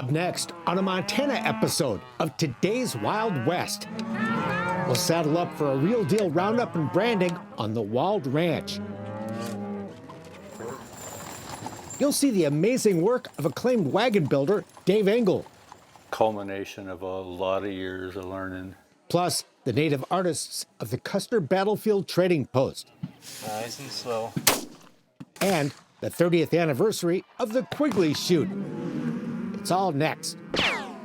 Up next on a Montana episode of Today's Wild West, we'll saddle up for a real deal roundup and branding on the Wald Ranch. You'll see the amazing work of acclaimed wagon builder Dave Engel. Culmination of a lot of years of learning. Plus, the native artists of the Custer Battlefield Trading Post. Nice and slow. And the 30th anniversary of the Quigley Shoot. It's all next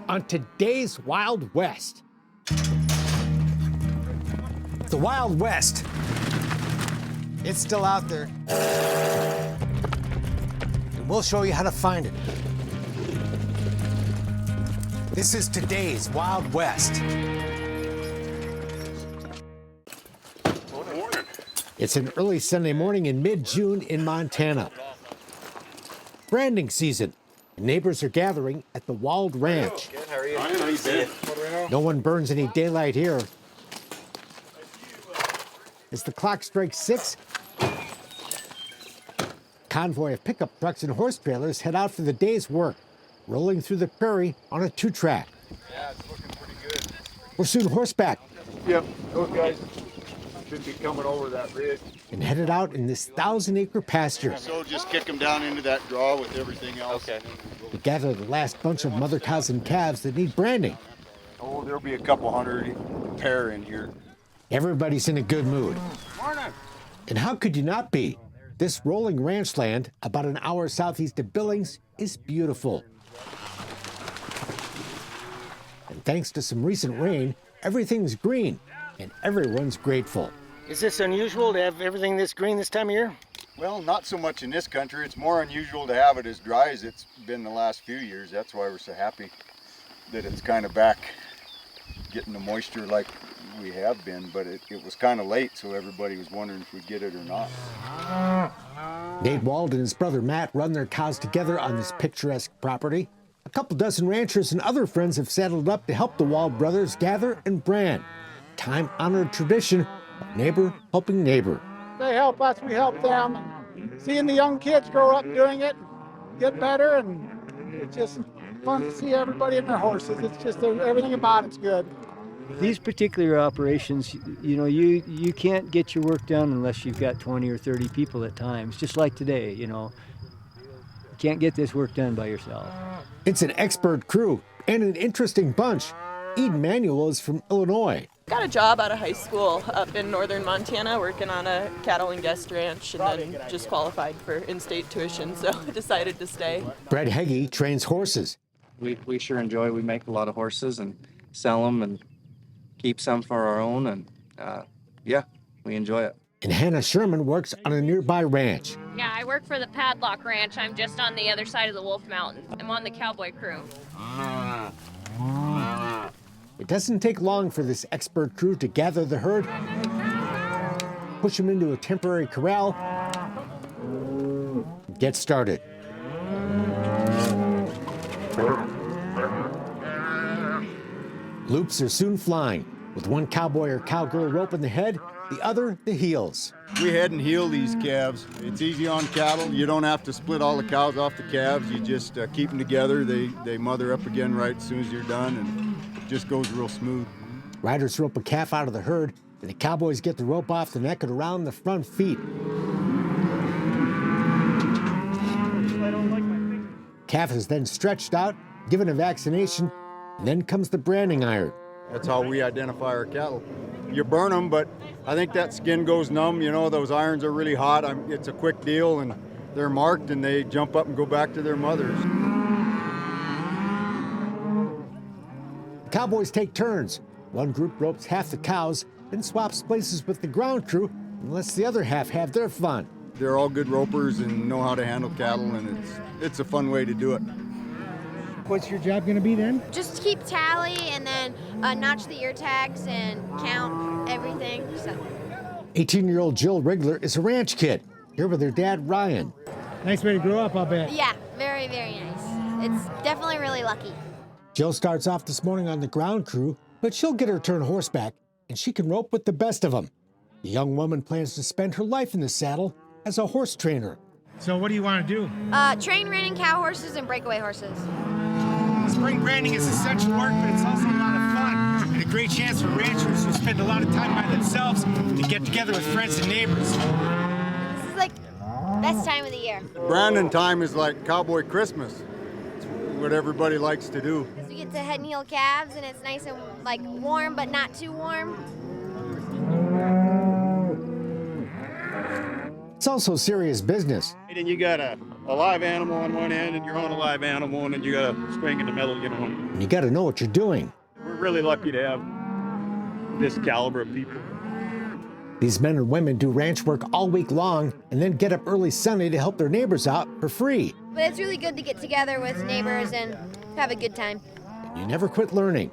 on Today's Wild West. The Wild West. It's still out there. And we'll show you how to find it. This is Today's Wild West. Morning. It's an early Sunday morning in mid-June in Montana. Branding season. Neighbors are gathering at the Wald Ranch. Good, how are you? How you been? No one burns any daylight here. As the clock strikes 6, convoy of pickup trucks and horse trailers head out for the day's work, rolling through the prairie on a 2-track. Yeah, it's looking pretty good. We're soon horseback Yep, those guys should be coming over that ridge. and headed out in this 1,000-acre pasture So just kick them down into that draw with everything else. Okay. to gather the last bunch of mother cows and calves that need branding. Oh, there'll be a couple hundred pair in here. Everybody's in a good mood. Morning. And how could you not be? This rolling ranch land, about an hour southeast of Billings, is beautiful. And thanks to some recent rain, everything's green, and everyone's grateful. Is this unusual to have everything this green this time of year? Well, not so much in this country. It's more unusual to have it as dry as it's been the last few years. That's why we're so happy that it's kind of back getting the moisture like we have been, but it was kind of late, so everybody was wondering if we'd get it or not. Nate Wald and his brother Matt run their cows together on this picturesque property. A couple dozen ranchers and other friends have saddled up to help the Wald brothers gather and brand. Time-honored tradition of neighbor helping neighbor. They help us, we help them. Seeing the young kids grow up doing it, get better, and it's just fun to see everybody and their horses. It's just everything about it's good. These particular operations, you can't get your work done unless you've got 20 or 30 people at times, just like today, You can't get this work done by yourself. It's an expert crew and an interesting bunch. Eden Manuel is from Illinois. Got a job out of high school up in northern Montana working on a cattle and guest ranch, and then just qualified for in-state tuition, so I decided to stay. Brett Heggie trains horses. We sure enjoy. We make a lot of horses and sell them and keep some for our own, and yeah, we enjoy it. And Hannah Sherman works on a nearby ranch. Yeah, I work for the Padlock Ranch. I'm just on the other side of the Wolf Mountain. I'm on the cowboy crew. It doesn't take long for this expert crew to gather the herd, push them into a temporary corral, and get started. Loops are soon flying, with one cowboy or cowgirl rope in the head, the other the heels. We head and heel these calves. It's easy on cattle. You don't have to split all the cows off the calves. You just keep them together. They mother up again right as soon as you're done, and it just goes real smooth. Riders rope a calf out of the herd, and the cowboys get the rope off the neck and around the front feet. Calf is then stretched out, given a vaccination, and then comes the branding iron. That's how we identify our cattle. You burn them, but I think that skin goes numb. Those irons are really hot. It's a quick deal, and they're marked, and they jump up and go back to their mothers. The cowboys take turns. One group ropes half the cows, then swaps places with the ground crew and lets the other half have their fun. They're all good ropers and know how to handle cattle, and it's a fun way to do it. What's your job gonna be then? Just keep tally and then notch the ear tags and count everything. So. 18-year-old Jill Rigler is a ranch kid, here with her dad, Ryan. Nice way to grow up, I'll bet. Yeah, very, very nice. It's definitely really lucky. Jill starts off this morning on the ground crew, but she'll get her turn horseback, and she can rope with the best of them. The young woman plans to spend her life in the saddle as a horse trainer. So what do you want to do? Train reining cow horses and breakaway horses. Spring branding is essential work, but it's also a lot of fun and a great chance for ranchers who spend a lot of time by themselves to get together with friends and neighbors. This is like best time of the year. Brandon time is like cowboy Christmas. It's what everybody likes to do. We get to head and heel calves, and it's nice and like warm, but not too warm. It's also serious business. And you got a live animal on one end and your own live animal, and then you got a string in the middle, you know. And you got to know what you're doing. We're really lucky to have this caliber of people. These men and women do ranch work all week long and then get up early Sunday to help their neighbors out for free. But it's really good to get together with neighbors and have a good time. And you never quit learning.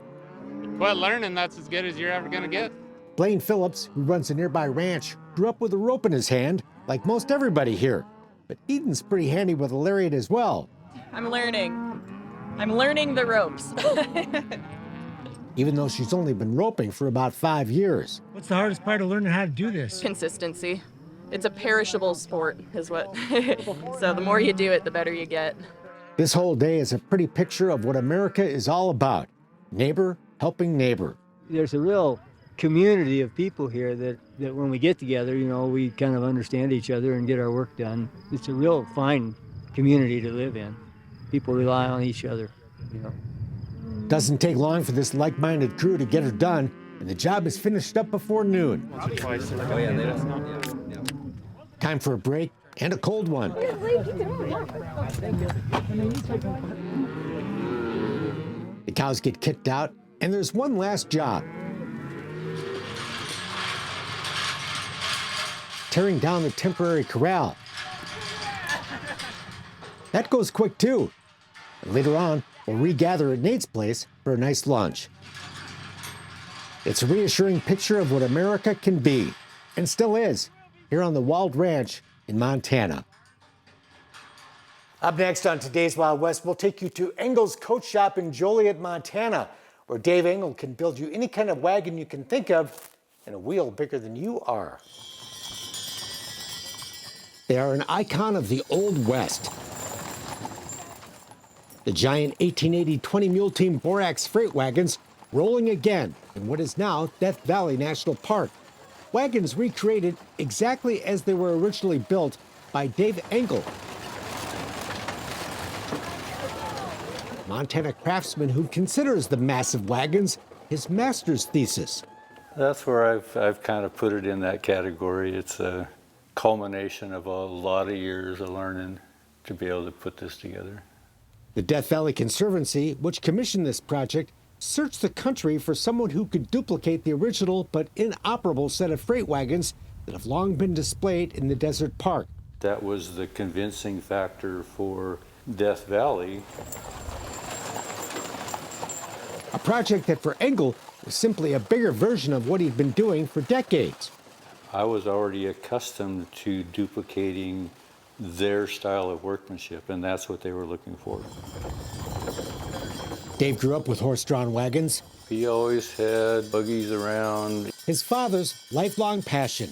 Quit learning, that's as good as you're ever gonna get. Blaine Phillips, who runs a nearby ranch, grew up with a rope in his hand, like most everybody here. But Eden's pretty handy with a lariat as well. I'm learning. I'm learning the ropes. Even though she's only been roping for about 5 years. What's the hardest part of learning how to do this? Consistency. It's a perishable sport, is what. So the more you do it, the better you get. This whole day is a pretty picture of what America is all about. Neighbor helping neighbor. There's a real community of people here that when we get together, you know, we kind of understand each other and get our work done. It's a real fine community to live in. People rely on each other, you know. Doesn't take long for this like-minded crew to get her done, and the job is finished up before noon. Time for a break and a cold one. The cows get kicked out, and there's one last job. Tearing down the temporary corral. That goes quick too. And later on, we'll regather at Nate's place for a nice lunch. It's a reassuring picture of what America can be, and still is, here on the Walled Ranch in Montana. Up next on today's Wild West, we'll take you to Engel's Coach Shop in Joliet, Montana, where Dave Engel can build you any kind of wagon you can think of and a wheel bigger than you are. They are an icon of the Old West. The giant 1880 20-mule team Borax freight wagons rolling again in what is now Death Valley National Park. Wagons recreated exactly as they were originally built by Dave Engel, Montana craftsman who considers the massive wagons his master's thesis. That's where I've kind of put it in that category. It's a culmination of a lot of years of learning to be able to put this together. The Death Valley Conservancy, which commissioned this project, searched the country for someone who could duplicate the original but inoperable set of freight wagons that have long been displayed in the desert park. That was the convincing factor for Death Valley. A project that for Engel was simply a bigger version of what he'd been doing for decades. I was already accustomed to duplicating their style of workmanship, and that's what they were looking for. Dave grew up with horse-drawn wagons. He always had buggies around. His father's lifelong passion.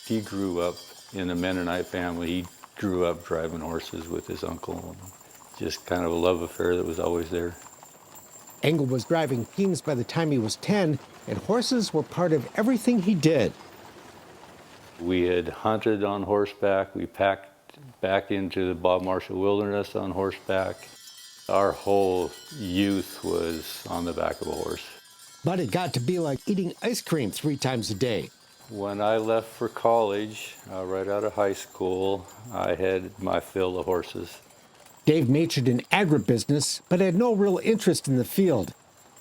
He grew up in a Mennonite family. He grew up driving horses with his uncle. Just kind of a love affair that was always there. Engel was driving teams by the time he was 10, and horses were part of everything he did. We had hunted on horseback. We packed back into the Bob Marshall Wilderness on horseback. Our whole youth was on the back of a horse. But it got to be like eating ice cream 3 times a day. When I left for college, right out of high school, I had my fill of horses. Dave majored in agribusiness, but had no real interest in the field.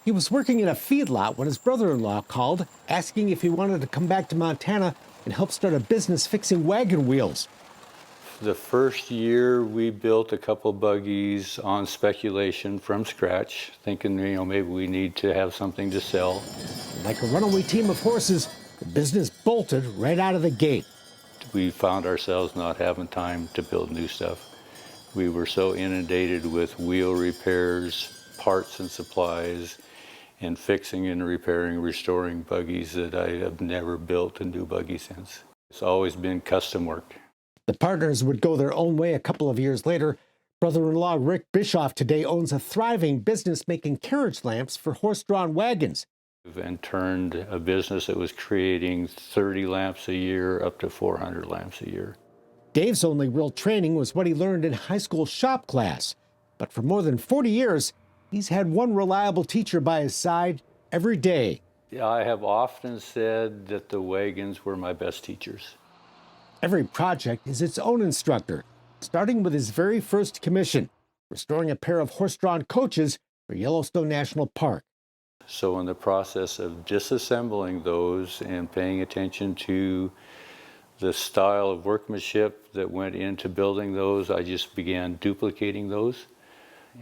He was working in a feedlot when his brother-in-law called, asking if he wanted to come back to Montana and help start a business fixing wagon wheels. The first year, we built a couple buggies on speculation from scratch, thinking, maybe we need to have something to sell. Like a runaway team of horses, the business bolted right out of the gate. We found ourselves not having time to build new stuff. We were so inundated with wheel repairs, parts and supplies, and fixing and repairing, restoring buggies that I have never built a new buggy since. It's always been custom work. The partners would go their own way a couple of years later, Brother-in-law Rick Bischoff today owns a thriving business making carriage lamps for horse-drawn wagons. And turned a business that was creating 30 lamps a year up to 400 lamps a year. Dave's only real training was what he learned in high school shop class. But for more than 40 years, he's had one reliable teacher by his side every day. I have often said that the wagons were my best teachers. Every project is its own instructor, starting with his very first commission, restoring a pair of horse-drawn coaches for Yellowstone National Park. So in the process of disassembling those and paying attention to the style of workmanship that went into building those, I just began duplicating those.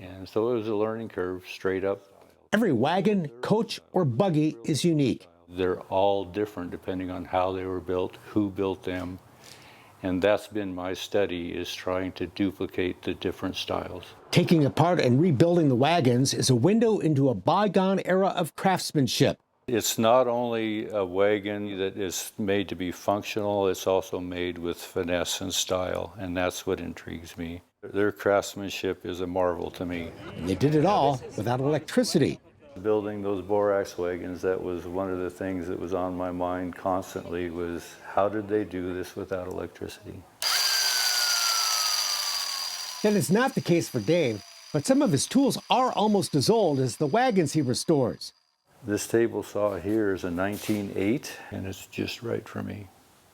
And so it was a learning curve, straight up. Every wagon, coach, or buggy is unique. They're all different depending on how they were built, who built them. And that's been my study, is trying to duplicate the different styles. Taking apart and rebuilding the wagons is a window into a bygone era of craftsmanship. It's not only a wagon that is made to be functional, it's also made with finesse and style, and that's what intrigues me. Their craftsmanship is a marvel to me. And they did it all without electricity. Building those borax wagons, that was one of the things that was on my mind constantly, was how did they do this without electricity? That is not the case for Dave, but some of his tools are almost as old as the wagons he restores. This table saw here is a 1908, and it's just right for me.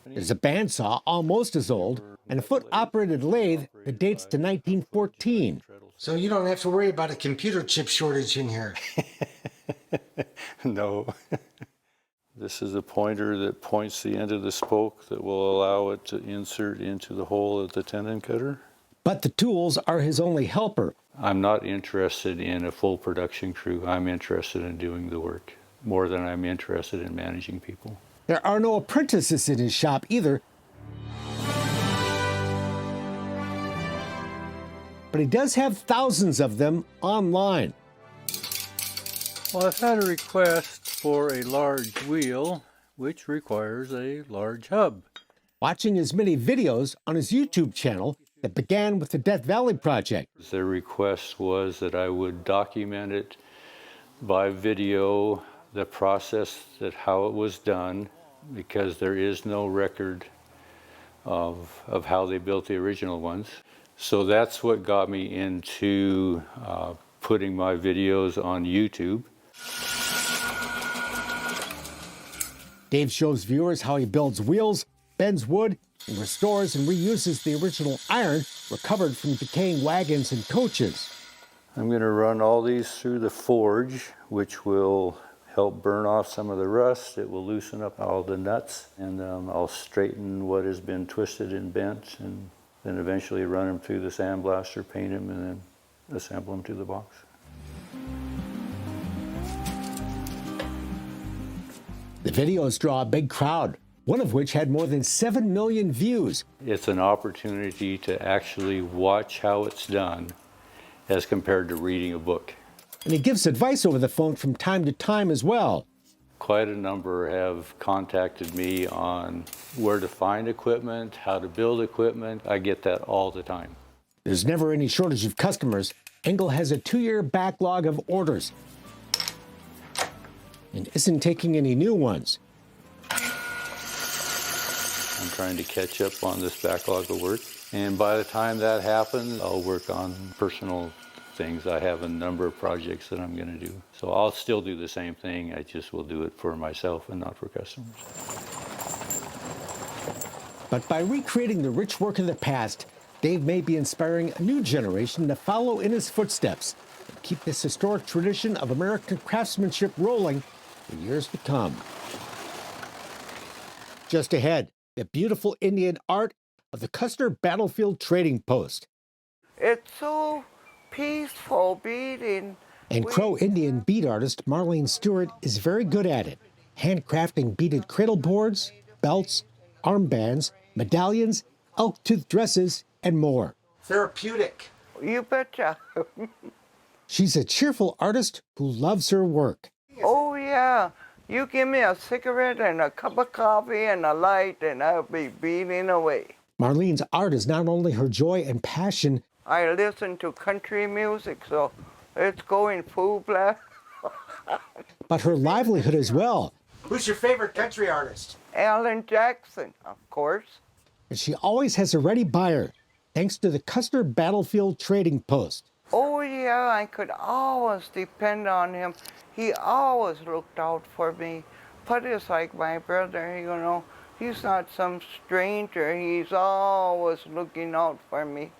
There's a bandsaw almost as old, and a foot-operated lathe that dates to 1914. So you don't have to worry about a computer chip shortage in here. No. This is a pointer that points the end of the spoke that will allow it to insert into the hole of the tendon cutter. But the tools are his only helper. I'm not interested in a full production crew. I'm interested in doing the work more than I'm interested in managing people. There are no apprentices in his shop either. But he does have thousands of them online. Well, I've had a request for a large wheel, which requires a large hub. Watching his many videos on his YouTube channel that began with the Death Valley Project. The request was that I would document it by video, the process, that how it was done, because there is no record of how they built the original ones. So that's what got me into putting my videos on YouTube. Dave shows viewers how he builds wheels, bends wood, and restores and reuses the original iron recovered from decaying wagons and coaches. I'm going to run all these through the forge, which will help burn off some of the rust. It will loosen up all the nuts, and I'll straighten what has been twisted and bent, and then eventually run them through the sandblaster, paint them, and then assemble them to the box. The videos draw a big crowd, one of which had more than 7 million views. It's an opportunity to actually watch how it's done as compared to reading a book. And he gives advice over the phone from time to time as well. Quite a number have contacted me on where to find equipment, how to build equipment. I get that all the time. There's never any shortage of customers. Engel has a 2-year backlog of orders and isn't taking any new ones. I'm trying to catch up on this backlog of work. And by the time that happens, I'll work on personal things. I have a number of projects that I'm going to do. So I'll still do the same thing. I just will do it for myself and not for customers. But by recreating the rich work of the past, Dave may be inspiring a new generation to follow in his footsteps and keep this historic tradition of American craftsmanship rolling for years to come. Just ahead, the beautiful Indian art of the Custer Battlefield Trading Post. It's so peaceful beating. And Crow Indian bead artist Marlene Stewart is very good at it, handcrafting beaded cradle boards, belts, armbands, medallions, elk tooth dresses, and more. Therapeutic. You betcha. She's a cheerful artist who loves her work. Oh, yeah. You give me a cigarette and a cup of coffee and a light, and I'll be beating away. Marlene's art is not only her joy and passion, I listen to country music, so it's going full blast. But her livelihood as well. Who's your favorite country artist? Alan Jackson, of course. And she always has a ready buyer, thanks to the Custer Battlefield Trading Post. Oh yeah, I could always depend on him. He always looked out for me. Put is like my brother, you know. He's not some stranger. He's always looking out for me.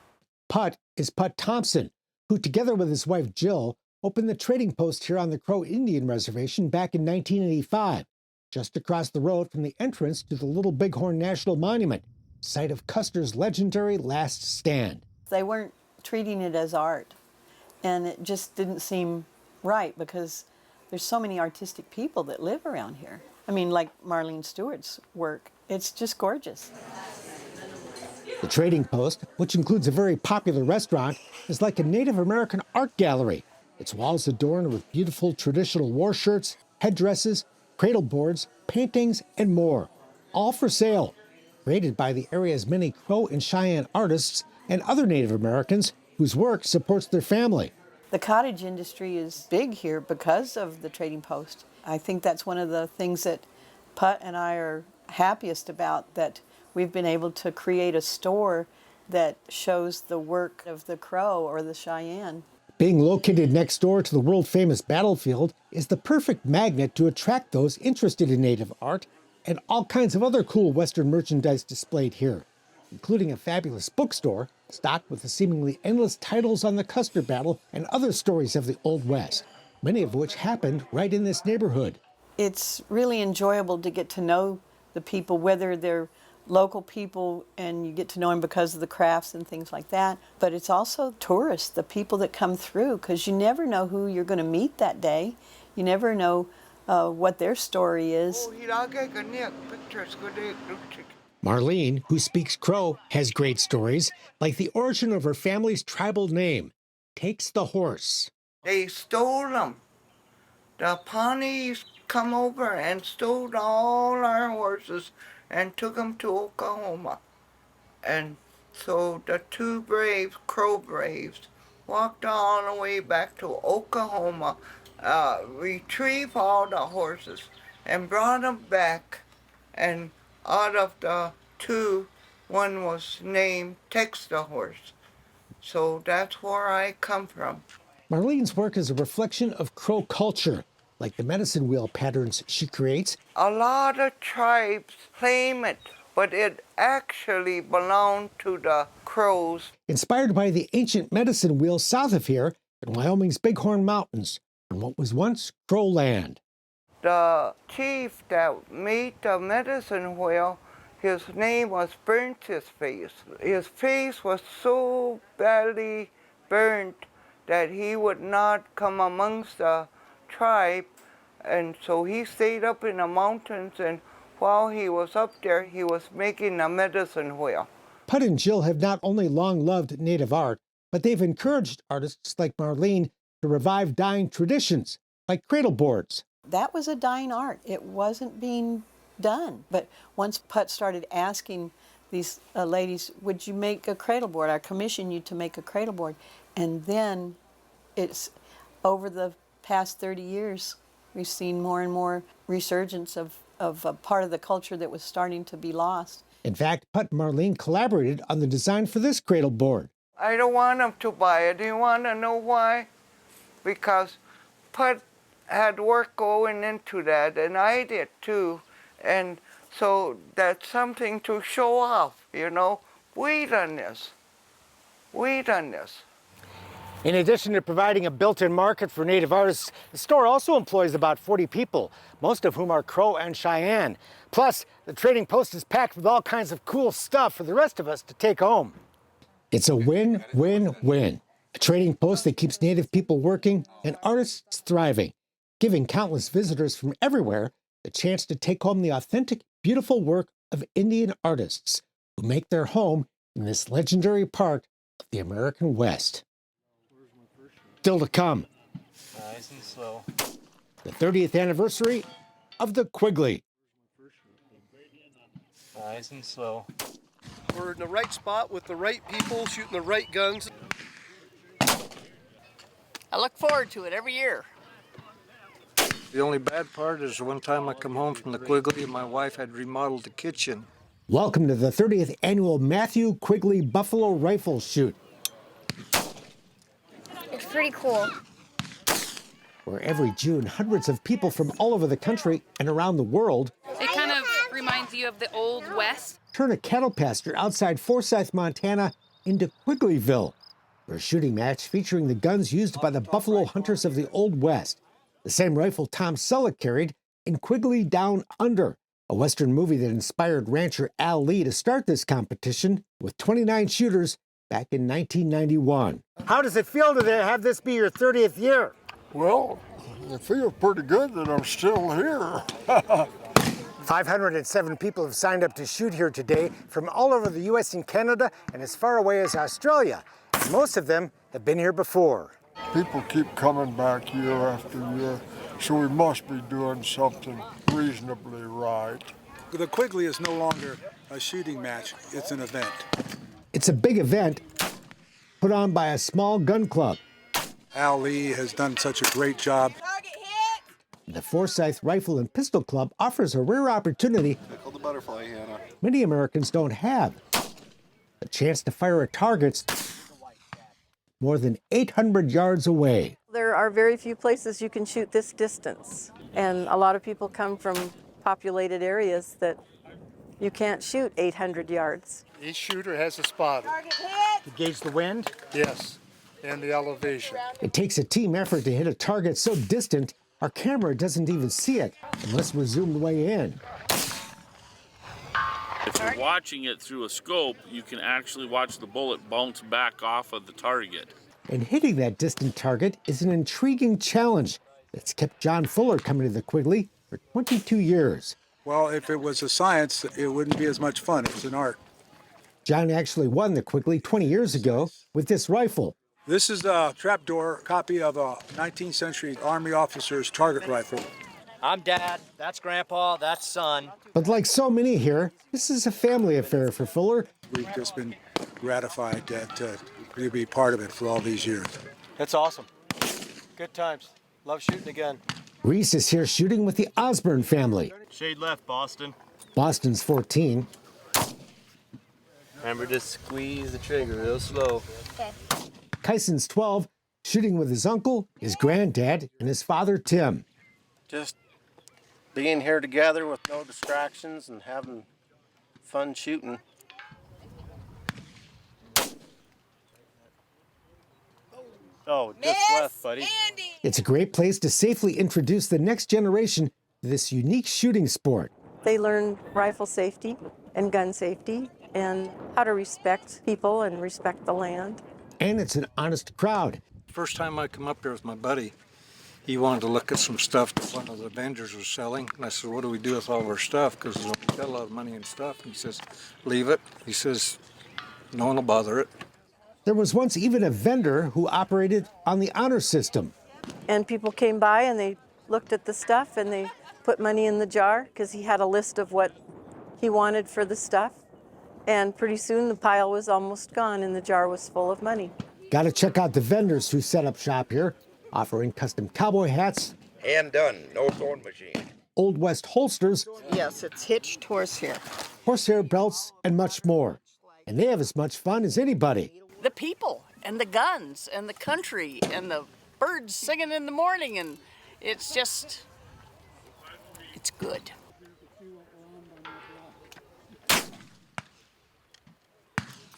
Putt is Putt Thompson, who together with his wife Jill opened the trading post here on the Crow Indian Reservation back in 1985, just across the road from the entrance to the Little Bighorn National Monument, site of Custer's legendary Last Stand. They weren't treating it as art, and it just didn't seem right because there's so many artistic people that live around here. I mean, like Marlene Stewart's work. It's just gorgeous. The Trading Post, which includes a very popular restaurant, is like a Native American art gallery. Its walls adorned with beautiful traditional war shirts, headdresses, cradle boards, paintings, and more. All for sale. Created by the area's many Crow and Cheyenne artists and other Native Americans whose work supports their family. The cottage industry is big here because of the Trading Post. I think that's one of the things that Putt and I are happiest about, that we've been able to create a store that shows the work of the Crow or the Cheyenne. Being located next door to the world-famous battlefield is the perfect magnet to attract those interested in Native art and all kinds of other cool Western merchandise displayed here, including a fabulous bookstore stocked with the seemingly endless titles on the Custer Battle and other stories of the Old West, many of which happened right in this neighborhood. It's really enjoyable to get to know the people, whether they're local people and you get to know them because of the crafts and things like that, but it's also tourists, the people that come through, because you never know who you're going to meet that day. You never know what their story is. Marlene, who speaks Crow, has great stories, like the origin of her family's tribal name, Takes the Horse. They stole them. The Pawnees come over and stole all our horses and took them to Oklahoma. And so the two braves, Crow braves, walked all the way back to Oklahoma, retrieved all the horses and brought them back. And out of the two, one was named Takes the Horse. So that's where I come from. Marlene's work is a reflection of Crow culture, like the medicine wheel patterns she creates. A lot of tribes claim it, but it actually belonged to the Crows. Inspired by the ancient medicine wheel south of here in Wyoming's Bighorn Mountains, on what was once Crow land. The chief that made the medicine wheel, his name was Burnt His Face. His face was so badly burnt that he would not come amongst the tribe, and so he stayed up in the mountains, and while he was up there, he was making a medicine wheel. Putt and Jill have not only long loved Native art, but they've encouraged artists like Marlene to revive dying traditions, like cradle boards. That was a dying art. It wasn't being done. But once Putt started asking these ladies, would you make a cradle board? I commission you to make a cradle board. And then it's over the past 30 years, we've seen more and more resurgence of a part of the culture that was starting to be lost. In fact, Putt and Marlene collaborated on the design for this cradle board. I don't want them to buy it. Do you want to know why? Because Putt had work going into that, and I did too. And so that's something to show off, you know. We done this. We done this. In addition to providing a built-in market for Native artists, the store also employs about 40 people, most of whom are Crow and Cheyenne. Plus, the Trading Post is packed with all kinds of cool stuff for the rest of us to take home. It's a win-win-win. A trading post that keeps Native people working and artists thriving, giving countless visitors from everywhere the chance to take home the authentic, beautiful work of Indian artists who make their home in this legendary part of the American West. Still to come, Nice and slow. the 30th anniversary of the Quigley. Nice and slow. We're in the right spot with the right people shooting the right guns. I look forward to it every year. The only bad part is one time I come home from the Quigley and my wife had remodeled the kitchen. Welcome to the 30th annual Matthew Quigley Buffalo Rifle Shoot, It's pretty cool. where every June hundreds of people from all over the country and around the world It kind of reminds you of the Old West. turn a cattle pasture outside Forsyth, Montana into Quigleyville for a shooting match featuring the guns used by the buffalo hunters of the Old West, the same rifle Tom Selleck carried in Quigley Down Under, a Western movie that inspired rancher Al Lee to start this competition with 29 shooters back in 1991. How does it feel to have this be your 30th year? Well, it feels pretty good that I'm still here. 507 people have signed up to shoot here today from all over the U.S. and Canada and as far away as Australia. Most of them have been here before. People keep coming back year after year, so we must be doing something reasonably right. The Quigley is no longer a shooting match, it's an event. It's a big event put on by a small gun club. Al Lee has done such a great job. The Forsyth Rifle and Pistol Club offers a rare opportunity Call the butterfly, Hannah. many Americans don't have. A chance to fire at targets more than 800 yards away. There are very few places you can shoot this distance, and a lot of people come from populated areas that you can't shoot 800 yards. Each shooter has a spotter. To gauge the wind? Yes, and the elevation. It takes a team effort to hit a target so distant our camera doesn't even see it unless we're zoomed way in. If you're watching it through a scope, you can actually watch the bullet bounce back off of the target. And hitting that distant target is an intriguing challenge that's kept John Fuller coming to the Quigley for 22 years. Well, if it was a science, it wouldn't be as much fun. It's an art. John actually won the Quigley 20 years ago with this rifle. This is a trapdoor copy of a 19th century Army officer's target rifle. I'm Dad, that's Grandpa, that's Son. But like so many here, this is a family affair for Fuller. We've just been gratified to be part of it for all these years. That's awesome. Good times. Love shooting again. Reese is here shooting with the Osborne family. Shade left, Boston. Boston's 14. Remember to squeeze the trigger real slow. Okay. Kyson's 12, shooting with his uncle, his granddad, and his father, Tim. Just being here together with no distractions and having fun shooting. Oh, just left, buddy. It's a great place to safely introduce the next generation to this unique shooting sport. They learn rifle safety and gun safety and how to respect people and respect the land. And it's an honest crowd. First time I come up here with my buddy, he wanted to look at some stuff that one of the vendors was selling. And I said, what do we do with all of our stuff? Because we've got a lot of money and stuff. And he says, leave it. He says, no one will bother it. There was once even a vendor who operated on the honor system. And people came by and they looked at the stuff and they put money in the jar because he had a list of what he wanted for the stuff. And pretty soon the pile was almost gone and the jar was full of money. Got to check out the vendors who set up shop here, offering custom cowboy hats, hand done, no sewing machine. Old West holsters, Yes, it's hitched horsehair. horsehair belts, and much more. And they have as much fun as anybody. The people and the guns and the country and the birds singing in the morning, and it's just, it's good.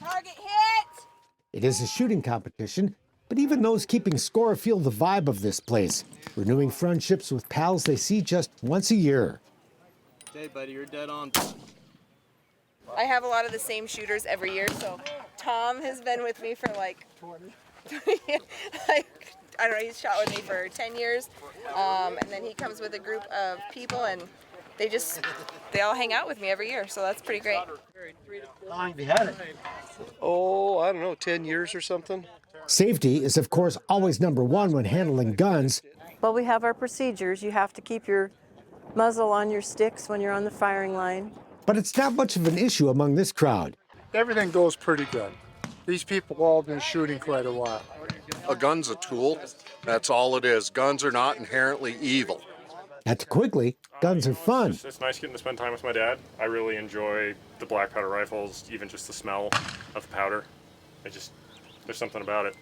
Target hit! It is a shooting competition, but even those keeping score feel the vibe of this place, renewing friendships with pals they see just once a year. Hey, buddy, you're dead on. I have a lot of the same shooters every year, so Tom has been with me for like 20. I don't know, he's shot with me for 10 years, and then he comes with a group of people, and they all hang out with me every year, so that's pretty great. How long have you had it? Oh, I don't know, 10 years or something. Safety is, of course, always number one when handling guns. Well, we have our procedures. You have to keep your muzzle on your sticks when you're on the firing line. But it's not much of an issue among this crowd. Everything goes pretty good. These people all been shooting quite a while. A gun's a tool. That's all it is. Guns are not inherently evil. At Quigley, guns are fun. It's nice getting to spend time with my dad. I really enjoy the black powder rifles, even just the smell of the powder. There's something about it.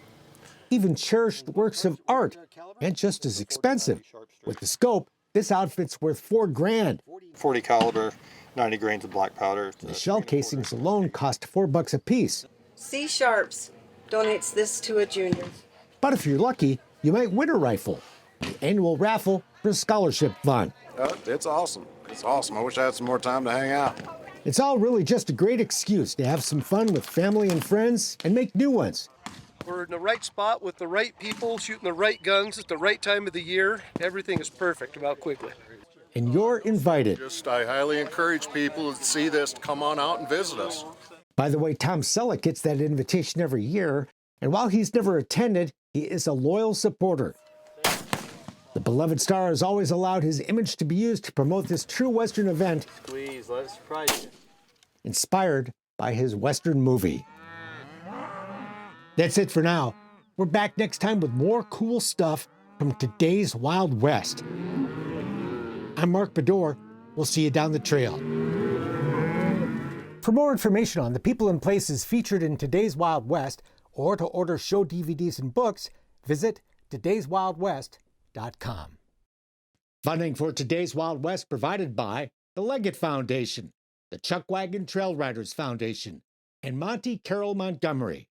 Even cherished works of art, and just as expensive. With the scope, this outfit's worth $4,000. 40 caliber, 90 grains of black powder. The shell casings alone cost $4 a piece. C Sharps donates this to a junior. But if you're lucky, you might win a rifle. The annual raffle for scholarship fund. It's awesome. It's awesome. I wish I had some more time to hang out. It's all really just a great excuse to have some fun with family and friends and make new ones. We're in the right spot with the right people, shooting the right guns at the right time of the year. Everything is perfect about Quigley. And you're invited. I highly encourage people to see this to come on out and visit us. By the way, Tom Selleck gets that invitation every year, and while he's never attended, he is a loyal supporter. The beloved star has always allowed his image to be used to promote this true Western event. Squeeze, let us surprise you. Inspired by his Western movie. That's it for now. We're back next time with more cool stuff from today's Wild West. I'm Mark Bedore. We'll see you down the trail. For more information on the people and places featured in today's Wild West, or to order show DVDs and books, visit todayswildwest.com. Funding for today's Wild West provided by the Leggett Foundation, the Chuck Wagon Trail Riders Foundation, and Monty Carroll Montgomery.